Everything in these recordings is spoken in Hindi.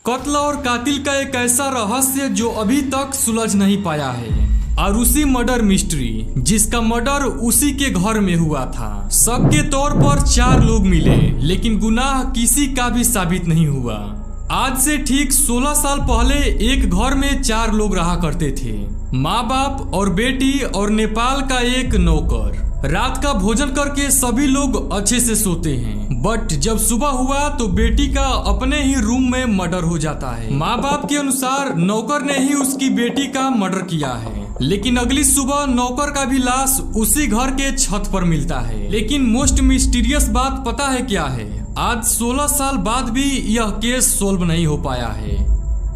कत्ल और कातिल का एक ऐसा रहस्य जो अभी तक सुलझ नहीं पाया है। आरुषि मर्डर मिस्ट्री, जिसका मर्डर उसी के घर में हुआ था। शक के तौर पर 4 लोग मिले, लेकिन गुनाह किसी का भी साबित नहीं हुआ। आज से ठीक 16 साल पहले एक घर में 4 लोग रहा करते थे, माँ बाप और बेटी और नेपाल का एक नौकर। रात का भोजन करके सभी लोग अच्छे से सोते हैं, बट जब सुबह हुआ तो बेटी का अपने ही रूम में मर्डर हो जाता है। माँ बाप के अनुसार नौकर ने ही उसकी बेटी का मर्डर किया है, लेकिन अगली सुबह नौकर का भी लाश उसी घर के छत पर मिलता है। लेकिन मोस्ट मिस्टीरियस बात पता है क्या है? आज 16 साल बाद भी यह केस सोल्व नहीं हो पाया है।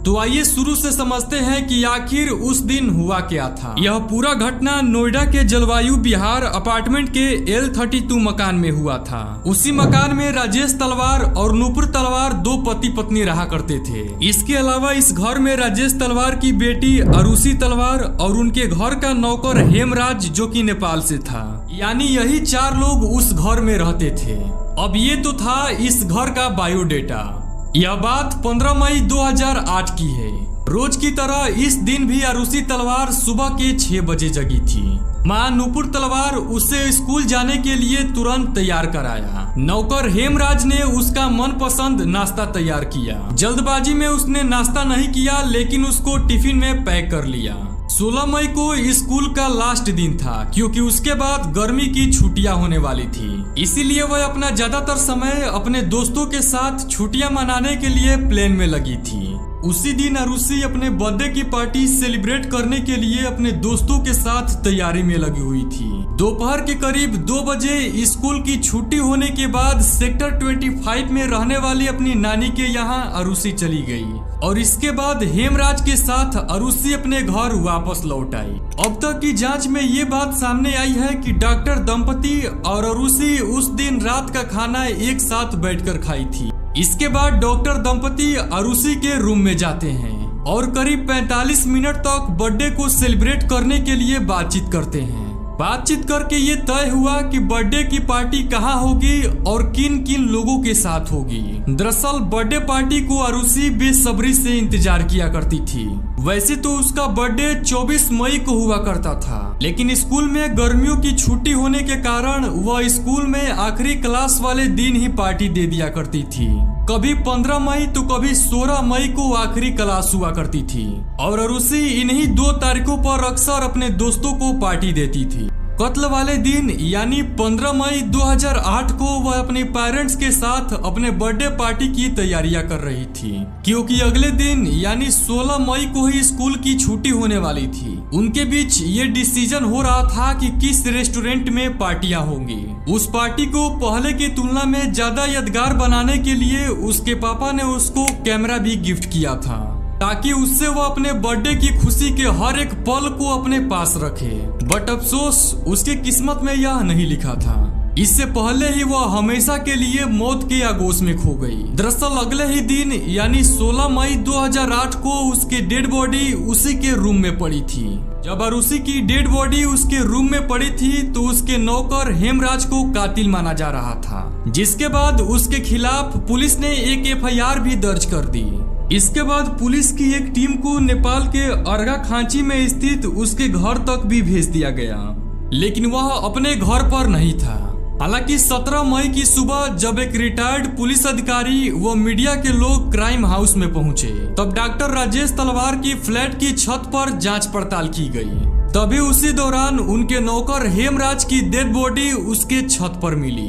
तो आइए शुरू से समझते हैं कि आखिर उस दिन हुआ क्या था। यह पूरा घटना नोएडा के जलवायु विहार अपार्टमेंट के L32 मकान में हुआ था। उसी मकान में राजेश तलवार और नूपुर तलवार 2 पति पत्नी रहा करते थे। इसके अलावा इस घर में राजेश तलवार की बेटी आरुषि तलवार और उनके घर का नौकर हेमराज, जो कि नेपाल से था। यानी यही 4 लोग उस घर में रहते थे। अब ये तो था इस घर का बायोडेटा। यह बात 15 मई 2008 की है। रोज की तरह इस दिन भी आरुषि तलवार सुबह के 6 बजे जगी थी। माँ नूपुर तलवार उसे स्कूल जाने के लिए तुरंत तैयार कराया। नौकर हेमराज ने उसका मनपसंद नाश्ता तैयार किया। जल्दबाजी में उसने नाश्ता नहीं किया, लेकिन उसको टिफिन में पैक कर लिया। 16 मई को स्कूल का लास्ट दिन था, क्योंकि उसके बाद गर्मी की छुट्टियां होने वाली थी। इसीलिए वह अपना ज्यादातर समय अपने दोस्तों के साथ छुट्टियां मनाने के लिए प्लेन में लगी थी। उसी दिन आरुषि अपने बर्थडे की पार्टी सेलिब्रेट करने के लिए अपने दोस्तों के साथ तैयारी में लगी हुई थी। दोपहर के करीब 2 बजे स्कूल की छुट्टी होने के बाद सेक्टर 25 में रहने वाली अपनी नानी के यहाँ आरुषि चली गई और इसके बाद हेमराज के साथ आरुषि अपने घर वापस लौट आई। अब तक की जांच में ये बात सामने आई है कि डॉक्टर दंपति और आरुषि उस दिन रात का खाना एक साथ बैठकर खाई थी। इसके बाद डॉक्टर दंपति आरुषि के रूम में जाते हैं और करीब 45 मिनट तक बर्थडे को सेलिब्रेट करने के लिए बातचीत करते हैं। बातचीत करके ये तय हुआ कि बर्थडे की पार्टी कहाँ होगी और किन किन लोगों के साथ होगी। दरअसल बर्थडे पार्टी को आरुषि बेसब्री से इंतजार किया करती थी। वैसे तो उसका बर्थडे 24 मई को हुआ करता था, लेकिन स्कूल में गर्मियों की छुट्टी होने के कारण वह स्कूल में आखिरी क्लास वाले दिन ही पार्टी दे दिया करती थी। कभी 15 मई तो कभी 16 मई को आखिरी क्लास हुआ करती थी और आरुषि इन्हीं 2 तारीखों पर अक्सर अपने दोस्तों को पार्टी देती थी। कत्ल वाले दिन यानी 15 मई 2008 को वह अपने पेरेंट्स के साथ अपने बर्थडे पार्टी की तैयारियां कर रही थी, क्योंकि अगले दिन यानी 16 मई को ही स्कूल की छुट्टी होने वाली थी। उनके बीच ये डिसीजन हो रहा था कि किस रेस्टोरेंट में पार्टियां होंगी। उस पार्टी को पहले की तुलना में ज्यादा यादगार बनाने के लिए उसके पापा ने उसको कैमरा भी गिफ्ट किया था, ताकि उससे वह अपने बर्थडे की खुशी के हर एक पल को अपने पास रखे। बट अफसोस उसकी किस्मत में यह नहीं लिखा था। इससे पहले ही वह हमेशा के लिए मौत के आगोश में खो गई। दरअसल अगले ही दिन यानी 16 मई 2008 को उसकी डेड बॉडी उसी के रूम में पड़ी थी। जब आरुषि की डेड बॉडी उसके रूम में पड़ी थी तो उसके नौकर हेमराज को कातिल माना जा रहा था, जिसके बाद उसके खिलाफ पुलिस ने एक FIR भी दर्ज कर दी। इसके बाद पुलिस की एक टीम को नेपाल के अर्घाखांची में स्थित उसके घर तक भी भेज दिया गया, लेकिन वह अपने घर पर नहीं था। हालांकि 17 मई की सुबह जब एक रिटायर्ड पुलिस अधिकारी व मीडिया के लोग क्राइम हाउस में पहुंचे, तब डॉक्टर राजेश तलवार की फ्लैट की छत पर जांच पड़ताल की गई। तभी उसी दौरान उनके नौकर हेमराज की डेड बॉडी उसके छत पर मिली।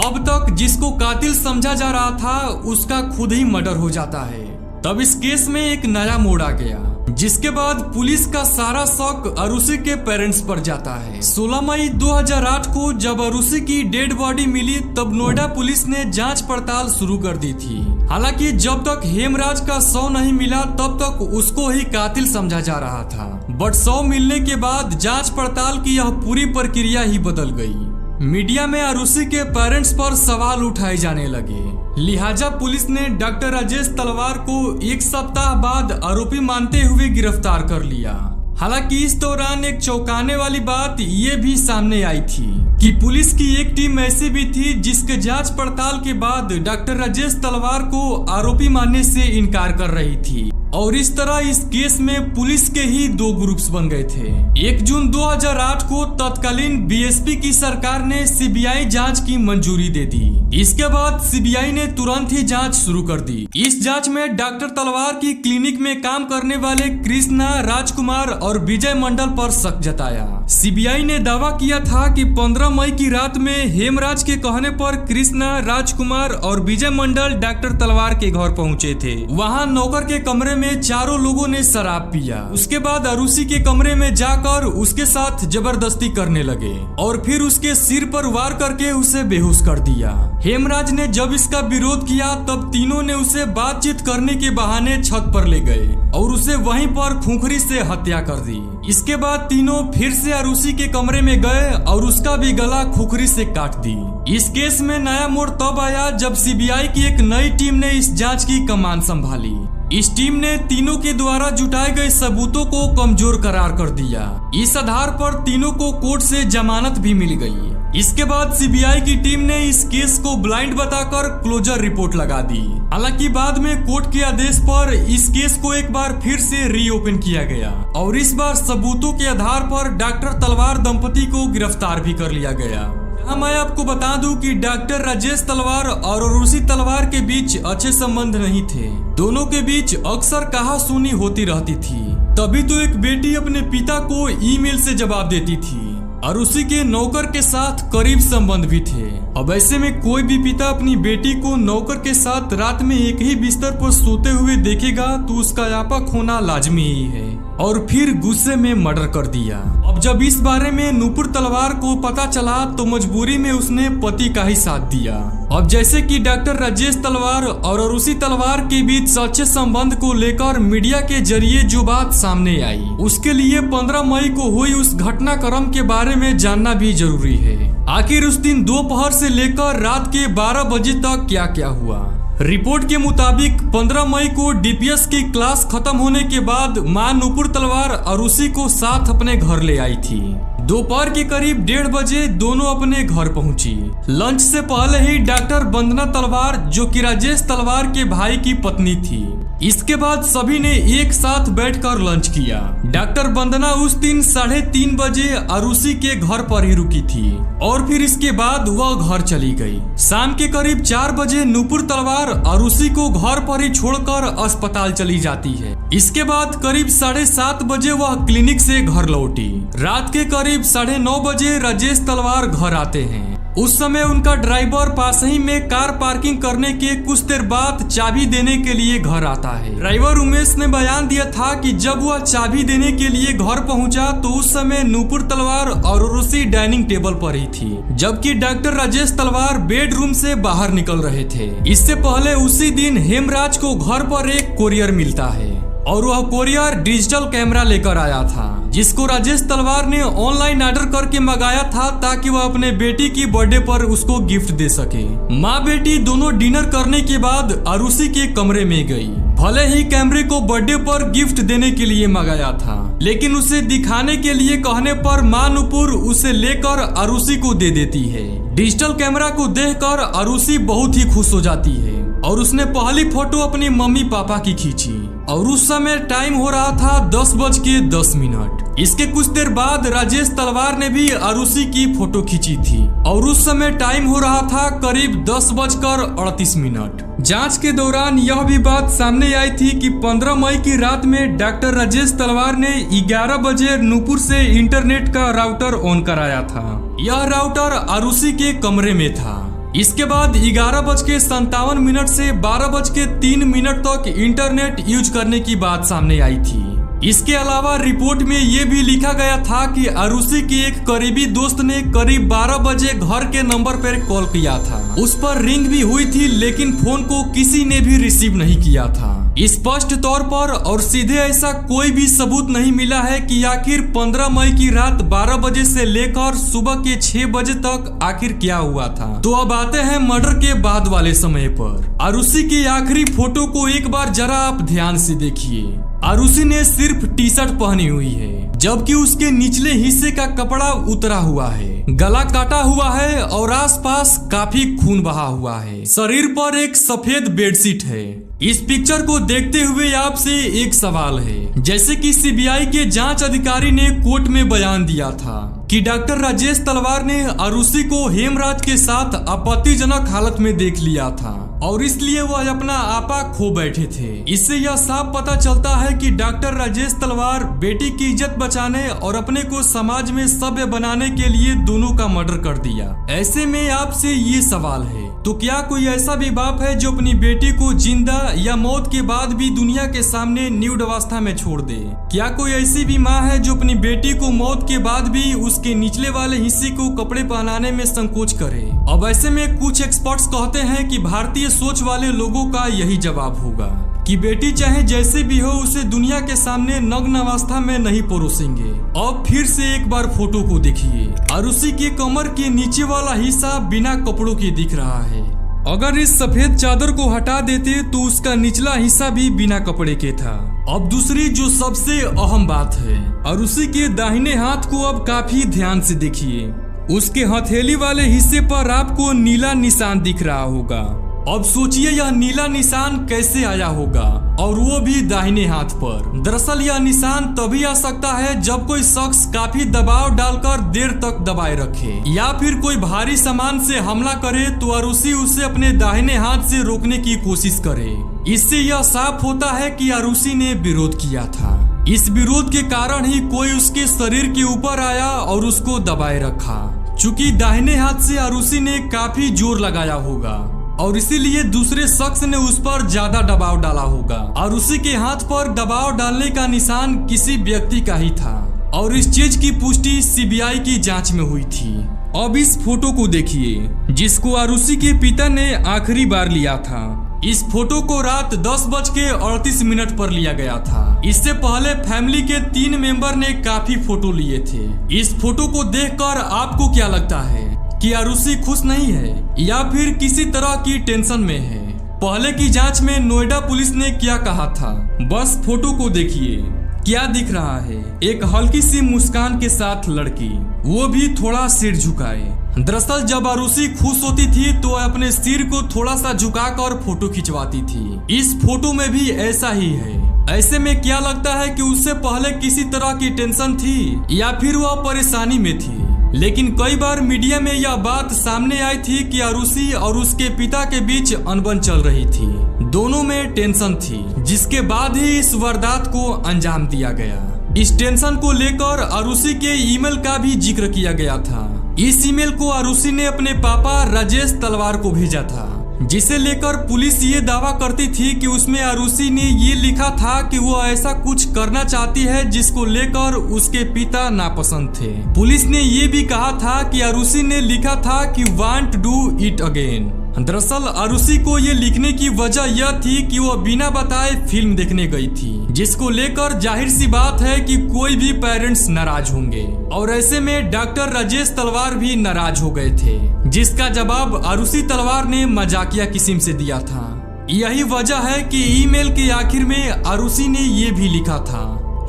अब तक जिसको कातिल समझा जा रहा था उसका खुद ही मर्डर हो जाता है। तब इस केस में एक नया मोड़ आ गया, जिसके बाद पुलिस का सारा शक आरुषि के पेरेंट्स पर जाता है। 16 मई 2008 को जब आरुषि की डेड बॉडी मिली तब नोएडा पुलिस ने जांच पड़ताल शुरू कर दी थी। हालांकि जब तक हेमराज का शव नहीं मिला तब तक उसको ही कातिल समझा जा रहा था, बट शव मिलने के बाद जांच पड़ताल की यह पूरी प्रक्रिया ही बदल गई। मीडिया में आरुषि के पेरेंट्स पर सवाल उठाए जाने लगे, लिहाजा पुलिस ने डॉक्टर राजेश तलवार को 1 सप्ताह बाद आरोपी मानते हुए गिरफ्तार कर लिया। हालांकि इस दौरान एक चौंकाने वाली बात ये भी सामने आई थी कि पुलिस की एक टीम ऐसी भी थी जिसके जांच पड़ताल के बाद डॉक्टर राजेश तलवार को आरोपी मानने से इनकार कर रही थी। और इस तरह इस केस में पुलिस के ही दो ग्रुप्स बन गए थे। 1 जून 2008 को तत्कालीन बीएसपी की सरकार ने सीबीआई जांच की मंजूरी दे दी। इसके बाद सीबीआई ने तुरंत ही जांच शुरू कर दी। इस जांच में डॉक्टर तलवार की क्लिनिक में काम करने वाले कृष्णा, राजकुमार और विजय मंडल पर शक जताया। सीबीआई ने दावा किया था कि 15 मई की रात में हेमराज के कहने पर कृष्णा, राजकुमार और विजय मंडल डॉक्टर तलवार के घर पहुंचे थे। वहां नौकर के कमरे में चारों लोगों ने शराब पिया। उसके बाद अरुषि के कमरे में जाकर उसके साथ जबरदस्ती करने लगे और फिर उसके सिर पर वार करके उसे बेहोश कर दिया। हेमराज ने जब इसका विरोध किया तब तीनों ने उसे बातचीत करने के बहाने छत पर ले गए और उसे वहीं पर खूंखरी से हत्या कर दी। इसके बाद तीनों फिर से अरुषि के कमरे में गए और उसका भी गला खुखरी से काट दी। इस केस में नया मोड़ तब आया जब सीबीआई की एक नई टीम ने इस जांच की कमान संभाली। इस टीम ने तीनों के द्वारा जुटाए गए सबूतों को कमजोर करार कर दिया। इस आधार पर तीनों को कोर्ट से जमानत भी मिल गई। इसके बाद सीबीआई की टीम ने इस केस को ब्लाइंड बताकर क्लोजर रिपोर्ट लगा दी। हालांकि बाद में कोर्ट के आदेश पर इस केस को एक बार फिर से रीओपन किया गया और इस बार सबूतों के आधार पर डॉक्टर तलवार दंपति को गिरफ्तार भी कर लिया गया। मैं आपको बता दूं कि डॉक्टर राजेश तलवार और अरुषि तलवार के बीच अच्छे संबंध नहीं थे। दोनों के बीच अक्सर कहासुनी होती रहती थी। तभी तो एक बेटी अपने पिता को ईमेल से जवाब देती थी। अरुषि के नौकर के साथ करीब संबंध भी थे। अब ऐसे में कोई भी पिता अपनी बेटी को नौकर के साथ रात में एक ही बिस्तर पर सोते हुए देखेगा तो उसका आपा खोना लाजमी ही है। और फिर गुस्से में मर्डर कर दिया। अब जब इस बारे में नूपुर तलवार को पता चला तो मजबूरी में उसने पति का ही साथ दिया। अब जैसे कि डॉक्टर राजेश तलवार और अरुषि तलवार के बीच सच्चे संबंध को लेकर मीडिया के जरिए जो बात सामने आई, उसके लिए 15 मई को हुई उस घटनाक्रम के बारे में जानना भी जरूरी है। आखिर उस दिन दोपहर से लेकर रात के 12 बजे तक क्या क्या हुआ। रिपोर्ट के मुताबिक 15 मई को डीपीएस की क्लास खत्म होने के बाद मां नूपुर तलवार अरुषि को साथ अपने घर ले आई थी। दोपहर के करीब 1:30 बजे दोनों अपने घर पहुंची। लंच से पहले ही डॉक्टर वंदना तलवार, जो कि राजेश तलवार के भाई की पत्नी थी, इसके बाद सभी ने एक साथ बैठकर लंच किया। डॉक्टर वंदना उस दिन 3:30 बजे अरुषि के घर पर ही रुकी थी और फिर इसके बाद वह घर चली गई। शाम के करीब 4 बजे नूपुर तलवार अरुषि को घर पर ही छोड़कर अस्पताल चली जाती है। इसके बाद करीब 7:30 बजे वह क्लिनिक से घर लौटी। रात के करीब 9:30 बजे राजेश तलवार घर आते हैं। उस समय उनका ड्राइवर पास ही में कार पार्किंग करने के कुछ देर बाद चाबी देने के लिए घर आता है। ड्राइवर उमेश ने बयान दिया था कि जब वह चाबी देने के लिए घर पहुंचा तो उस समय नूपुर तलवार और अरुषि डाइनिंग टेबल पर ही थी, जबकि डॉक्टर राजेश तलवार बेडरूम से बाहर निकल रहे थे। इससे पहले उसी दिन हेमराज को घर पर एक कोरियर मिलता है और वह कोरियर डिजिटल कैमरा लेकर आया था, जिसको राजेश तलवार ने ऑनलाइन ऑर्डर करके मंगाया था ताकि वह अपने बेटी की बर्थडे पर उसको गिफ्ट दे सके। माँ बेटी दोनों डिनर करने के बाद अरुषि के कमरे में गई। भले ही कैमरे को बर्थडे पर गिफ्ट देने के लिए मंगाया था, लेकिन उसे दिखाने के लिए कहने पर माँ नूपुर उसे लेकर अरुषि को दे देती है। डिजिटल कैमरा को देखकर अरुषि बहुत ही खुश हो जाती है और उसने पहली फोटो अपनी मम्मी पापा की खींची और उस समय टाइम हो रहा था 10:10। इसके कुछ देर बाद राजेश तलवार ने भी अरुषि की फोटो खींची थी और उस समय टाइम हो रहा था करीब 10:38। जांच के दौरान यह भी बात सामने आई थी कि 15 मई की रात में डॉक्टर राजेश तलवार ने 11 बजे नूपुर से इंटरनेट का राउटर ऑन कराया था। यह राउटर अरुषि के कमरे में था। इसके बाद 11:57 से 12:03 तक इंटरनेट यूज करने की बात सामने आई थी। इसके अलावा रिपोर्ट में ये भी लिखा गया था कि अरुषि के एक करीबी दोस्त ने करीब 12 बजे घर के नंबर पर कॉल किया था। उस पर रिंग भी हुई थी, लेकिन फोन को किसी ने भी रिसीव नहीं किया था। स्पष्ट तौर पर और सीधे ऐसा कोई भी सबूत नहीं मिला है कि आखिर 15 मई की रात 12 बजे से लेकर सुबह के 6 बजे तक आखिर क्या हुआ था। तो अब आते हैं मर्डर के बाद वाले समय पर। अरुषि की आखिरी फोटो को एक बार जरा आप ध्यान से देखिए। अरुषि ने सिर्फ टी शर्ट पहनी हुई है, जबकि उसके निचले हिस्से का कपड़ा उतरा हुआ है। गला काटा हुआ है और आसपास काफी खून बहा हुआ है। शरीर पर एक सफेद बेडशीट है। इस पिक्चर को देखते हुए आपसे एक सवाल है, जैसे कि सीबीआई के जांच अधिकारी ने कोर्ट में बयान दिया था कि डॉक्टर राजेश तलवार ने आरुषि को हेमराज के साथ आपत्तिजनक हालत में देख लिया था और इसलिए वह अपना आपा खो बैठे थे। इससे यह साफ पता चलता है कि डॉक्टर राजेश तलवार बेटी की इज्जत बचाने और अपने को समाज में सभ्य बनाने के लिए दोनों का मर्डर कर दिया। ऐसे में आपसे ये सवाल है, तो क्या कोई ऐसा भी बाप है जो अपनी बेटी को जिंदा या मौत के बाद भी दुनिया के सामने न्यूड अवस्था में छोड़ दे? क्या कोई ऐसी भी माँ है जो अपनी बेटी को मौत के बाद भी उसके निचले वाले हिस्से को कपड़े पहनाने में संकोच करे? अब ऐसे में कुछ एक्सपर्ट्स कहते हैं कि भारतीय सोच वाले लोगों का यही जवाब होगा कि बेटी चाहे जैसे भी हो उसे दुनिया के सामने नग्न अवस्था में नहीं परोसेंगे। अब फिर से एक बार फोटो को देखिए। आरुषि के कमर के नीचे वाला हिस्सा बिना कपड़ों के दिख रहा है। अगर इस सफेद चादर को हटा देते तो उसका निचला हिस्सा भी बिना कपड़े के था। अब दूसरी जो सबसे अहम बात है, आरुषि के दाहिने हाथ को अब काफी ध्यान से देखिए। उसके हथेली वाले हिस्से पर आपको नीला निशान दिख रहा होगा। अब सोचिए यह नीला निशान कैसे आया होगा, और वो भी दाहिने हाथ पर। दरअसल यह निशान तभी आ सकता है जब कोई शख्स काफी दबाव डालकर देर तक दबाए रखे या फिर कोई भारी सामान से हमला करे तो आरुषि उसे अपने दाहिने हाथ से रोकने की कोशिश करे। इससे यह साफ होता है कि आरुषि ने विरोध किया था। इस विरोध के कारण ही कोई उसके शरीर के ऊपर आया और उसको दबाए रखा। चूंकि दाहिने हाथ से आरुषि ने काफी जोर लगाया होगा और इसीलिए दूसरे शख्स ने उस पर ज्यादा दबाव डाला होगा। आरुषि के हाथ पर दबाव डालने का निशान किसी व्यक्ति का ही था और इस चीज की पुष्टि सीबीआई की जांच में हुई थी। अब इस फोटो को देखिए जिसको आरुषि के पिता ने आखिरी बार लिया था। इस फोटो को रात 10:38 पर लिया गया था। इससे पहले फैमिली के 3 मेंबर ने काफी फोटो लिए थे। इस फोटो को देखकर आपको क्या लगता है कि आरुषि खुश नहीं है या फिर किसी तरह की टेंशन में है? पहले की जांच में नोएडा पुलिस ने क्या कहा था, बस फोटो को देखिए। क्या दिख रहा है? एक हल्की सी मुस्कान के साथ लड़की, वो भी थोड़ा सिर झुकाए। दरअसल जब आरुषि खुश होती थी तो अपने सिर को थोड़ा सा झुकाकर फोटो खिंचवाती थी। इस फोटो में भी ऐसा ही है। ऐसे में क्या लगता है कि उससे पहले किसी तरह की टेंशन थी या फिर वह परेशानी में थी? लेकिन कई बार मीडिया में यह बात सामने आई थी कि आरुषि और उसके पिता के बीच अनबन चल रही थी। दोनों में टेंशन थी, जिसके बाद ही इस वारदात को अंजाम दिया गया। इस टेंशन को लेकर आरुषि के ईमेल का भी जिक्र किया गया था। इस ईमेल को आरुषि ने अपने पापा राजेश तलवार को भेजा था, जिसे लेकर पुलिस ये दावा करती थी कि उसमें आरुषि ने ये लिखा था कि वो ऐसा कुछ करना चाहती है जिसको लेकर उसके पिता नापसंद थे। पुलिस ने ये भी कहा था कि आरुषि ने लिखा था कि वांट डू इट अगेन। दरअसल आरुषि को ये लिखने की वजह यह थी कि वो बिना बताए फिल्म देखने गई थी, जिसको लेकर जाहिर सी बात है कि कोई भी पेरेंट्स नाराज होंगे और ऐसे में डॉक्टर राजेश तलवार भी नाराज हो गए थे, जिसका जवाब आरुषि तलवार ने मजाकिया किस्म से दिया था। यही वजह है कि ईमेल के आखिर में आरुषि ने ये भी लिखा था,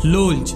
लोल्ज